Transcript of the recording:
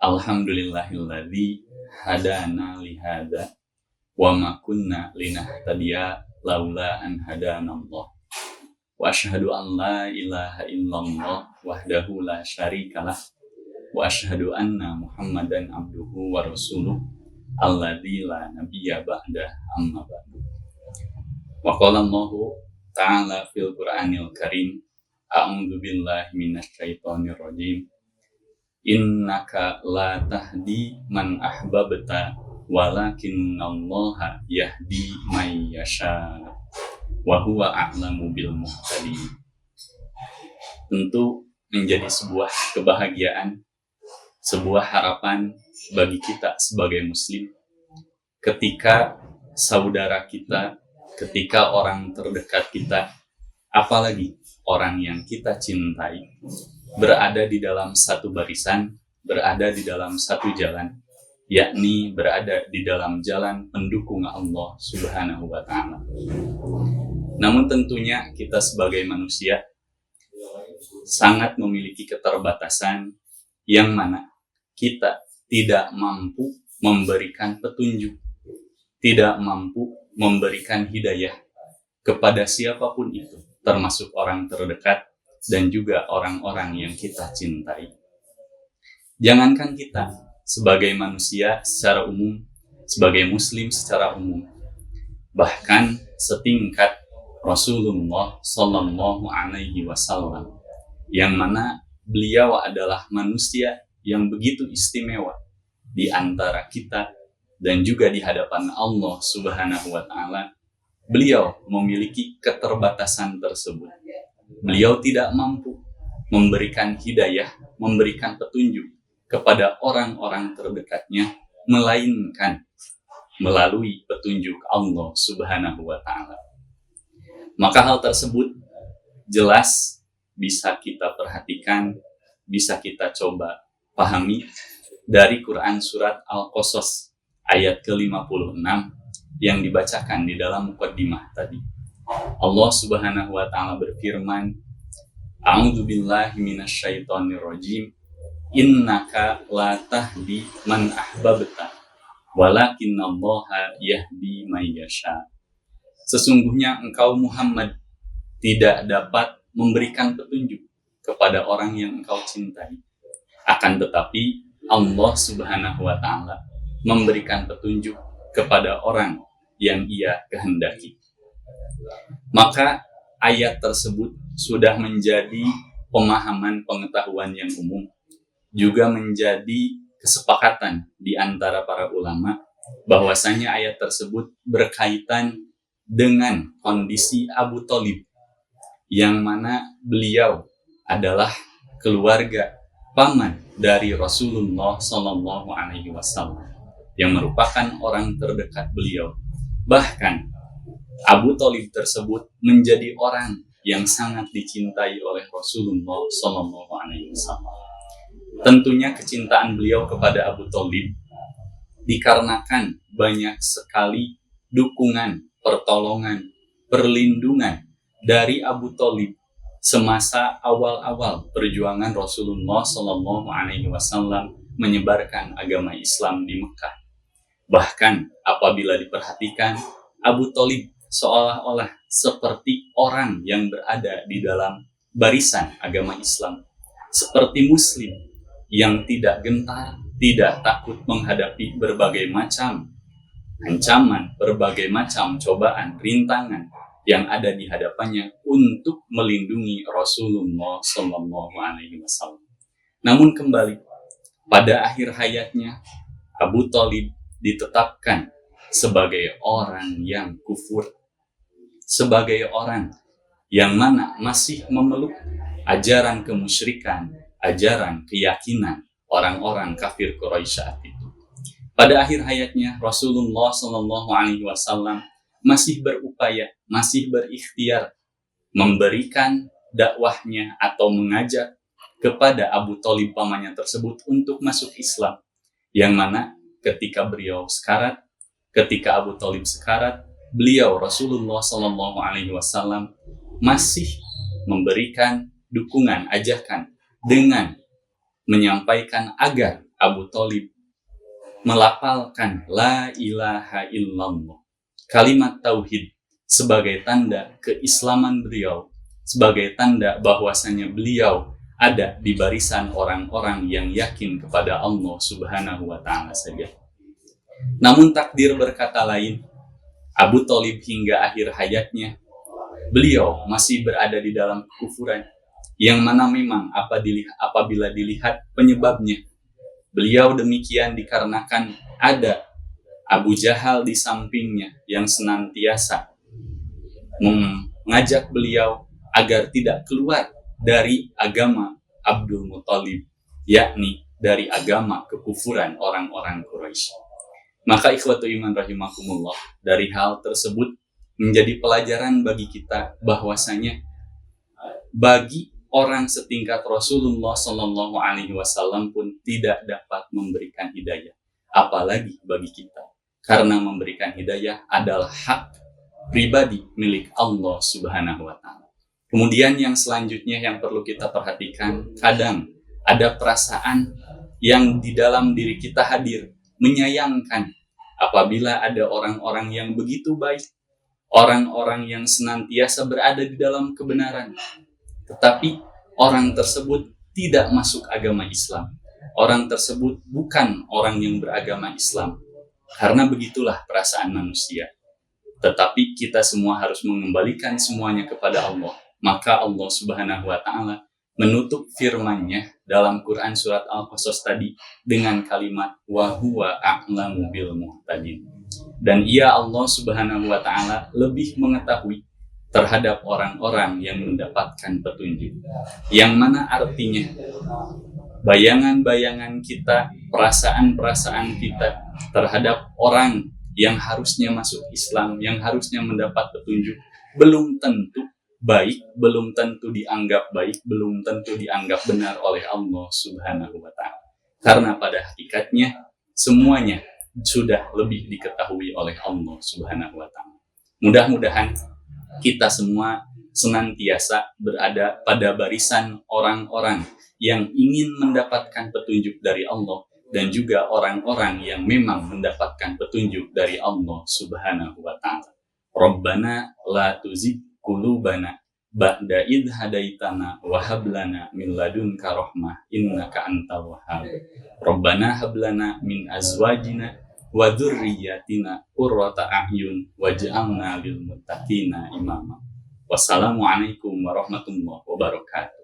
Alhamdulillahilladzi hadana lihada wa ma kunna linahtadiya laula an hadanallah. Wa asyhadu an la ilaha illallah wahdahu la syarikalah wa asyhadu anna Muhammadan abduhu wa rasuluh alladzi la nabiyya ba'da amma ba'du. Wa qala Allahu ta'ala fil Qur'anil Karim, a'udzu billahi minasy syaithanir rajim. Innaka la tahdi man ahbabta walakinnallaha yahdi may yasha wa huwa a'lamu bil muhtadin. Tentu menjadi sebuah kebahagiaan, sebuah harapan bagi kita sebagai muslim ketika saudara kita, ketika orang terdekat kita, apalagi orang yang kita cintai, berada di dalam satu barisan, berada di dalam satu jalan, yakni berada di dalam jalan pendukung Allah Subhanahu wa Ta'ala. Namun tentunya kita sebagai manusia sangat memiliki keterbatasan yang mana kita tidak mampu memberikan petunjuk, tidak mampu memberikan hidayah kepada siapapun itu, termasuk orang terdekat dan juga orang-orang yang kita cintai. Jangankan kita sebagai manusia secara umum, sebagai muslim secara umum, bahkan setingkat Rasulullah Sallallahu Alaihi Wasallam, yang mana beliau adalah manusia yang begitu istimewa di antara kita dan juga di hadapan Allah Subhanahu Wa Taala. Beliau memiliki keterbatasan tersebut. Beliau tidak mampu memberikan hidayah, memberikan petunjuk kepada orang-orang terdekatnya, melainkan melalui petunjuk Allah Subhanahu wa Ta'ala. Maka hal tersebut jelas bisa kita perhatikan, bisa kita coba pahami dari Quran surat Al-Qasas ayat ke-56 yang dibacakan di dalam muqaddimah tadi. Allah Subhanahu wa Ta'ala berfirman, a'udzu billahi minasyaitonir rajim, innaka la tahdi man ahbabta walakinnallaha yahdi may yasha. Sesungguhnya engkau Muhammad tidak dapat memberikan petunjuk kepada orang yang engkau cintai, akan tetapi Allah Subhanahu wa Ta'ala memberikan petunjuk kepada orang yang Ia kehendaki. Maka ayat tersebut sudah menjadi pemahaman pengetahuan yang umum, juga menjadi kesepakatan di antara para ulama bahwasanya ayat tersebut berkaitan dengan kondisi Abu Thalib, yang mana beliau adalah keluarga paman dari Rasulullah Sallallahu Alaihi Wasallam, yang merupakan orang terdekat beliau. Bahkan Abu Thalib tersebut menjadi orang yang sangat dicintai oleh Rasulullah Sallallahu Alaihi Wasallam. Tentunya kecintaan beliau kepada Abu Thalib dikarenakan banyak sekali dukungan, pertolongan, perlindungan dari Abu Thalib semasa awal-awal perjuangan Rasulullah Sallallahu Alaihi Wasallam menyebarkan agama Islam di Mekah. Bahkan apabila diperhatikan, Abu Thalib seolah-olah seperti orang yang berada di dalam barisan agama Islam, seperti muslim yang tidak gentar, tidak takut menghadapi berbagai macam ancaman, berbagai macam cobaan, rintangan yang ada di hadapannya untuk melindungi Rasulullah Sallallahu Alaihi Wasallam. Namun kembali pada akhir hayatnya, Abu Thalib ditetapkan sebagai orang yang kufur, sebagai orang yang mana masih memeluk ajaran kemusyrikan, ajaran keyakinan orang-orang kafir Quraisy saat itu. Pada akhir hayatnya, Rasulullah Sallallahu Alaihi Wasallam masih berupaya, masih berikhtiar memberikan dakwahnya atau mengajak kepada Abu Thalib pamannya tersebut untuk masuk Islam, yang mana ketika beliau sekarat, ketika Abu Thalib sekarat, beliau Rasulullah Sallallahu Alaihi Wasallam masih memberikan dukungan, ajakan dengan menyampaikan agar Abu Thalib melafalkan la ilaha illallah, kalimat tauhid, sebagai tanda keislaman beliau, sebagai tanda bahwasanya beliau ada di barisan orang-orang yang yakin kepada Allah Subhanahu wa Ta'ala saja. Namun takdir berkata lain. Abu Thalib hingga akhir hayatnya beliau masih berada di dalam kekufuran, yang mana memang apabila dilihat penyebabnya, beliau demikian dikarenakan ada Abu Jahal di sampingnya yang senantiasa mengajak beliau agar tidak keluar dari agama Abdul Muthalib, yakni dari agama kekufuran orang-orang Quraisy. Maka ikhwatu iman rahimakumullah, dari hal tersebut menjadi pelajaran bagi kita bahwasanya bagi orang setingkat Rasulullah Shallallahu Alaihi Wasallam pun tidak dapat memberikan hidayah, apalagi bagi kita, karena memberikan hidayah adalah hak pribadi milik Allah Subhanahu Wa Taala. Kemudian yang selanjutnya yang perlu kita perhatikan, kadang ada perasaan yang di dalam diri kita hadir, menyayangkan apabila ada orang-orang yang begitu baik, orang-orang yang senantiasa berada di dalam kebenaran, tetapi orang tersebut tidak masuk agama Islam. Orang tersebut bukan orang yang beragama Islam. Karena begitulah perasaan manusia. Tetapi kita semua harus mengembalikan semuanya kepada Allah. Maka Allah Subhanahu wa Ta'ala menutup firman-Nya dalam Quran surat Al-Qasas tadi dengan kalimat wa huwa a'lamu bil muhtadin. Dan Ia Allah Subhanahu wa Ta'ala lebih mengetahui terhadap orang-orang yang mendapatkan petunjuk. Yang mana artinya bayangan-bayangan kita, perasaan-perasaan kita terhadap orang yang harusnya masuk Islam, yang harusnya mendapat petunjuk, belum tentu baik, belum tentu dianggap baik, belum tentu dianggap benar oleh Allah Subhanahu wa Ta'ala. Karena pada hakikatnya semuanya sudah lebih diketahui oleh Allah Subhanahu wa Ta'ala. Mudah-mudahan kita semua senantiasa berada pada barisan orang-orang yang ingin mendapatkan petunjuk dari Allah, dan juga orang-orang yang memang mendapatkan petunjuk dari Allah Subhanahu wa Ta'ala. Rabbana la tuzigh qulubana ba'da idh hadaitana wa hab lana min ladunka rahmah innaka antal wahhab. Rabbana hab lana min azwajina wa dzurriyyatina qurrata a'yun waj'alna lil muttaqina imama. Wassalamualaikum warahmatullahi wabarakatuh.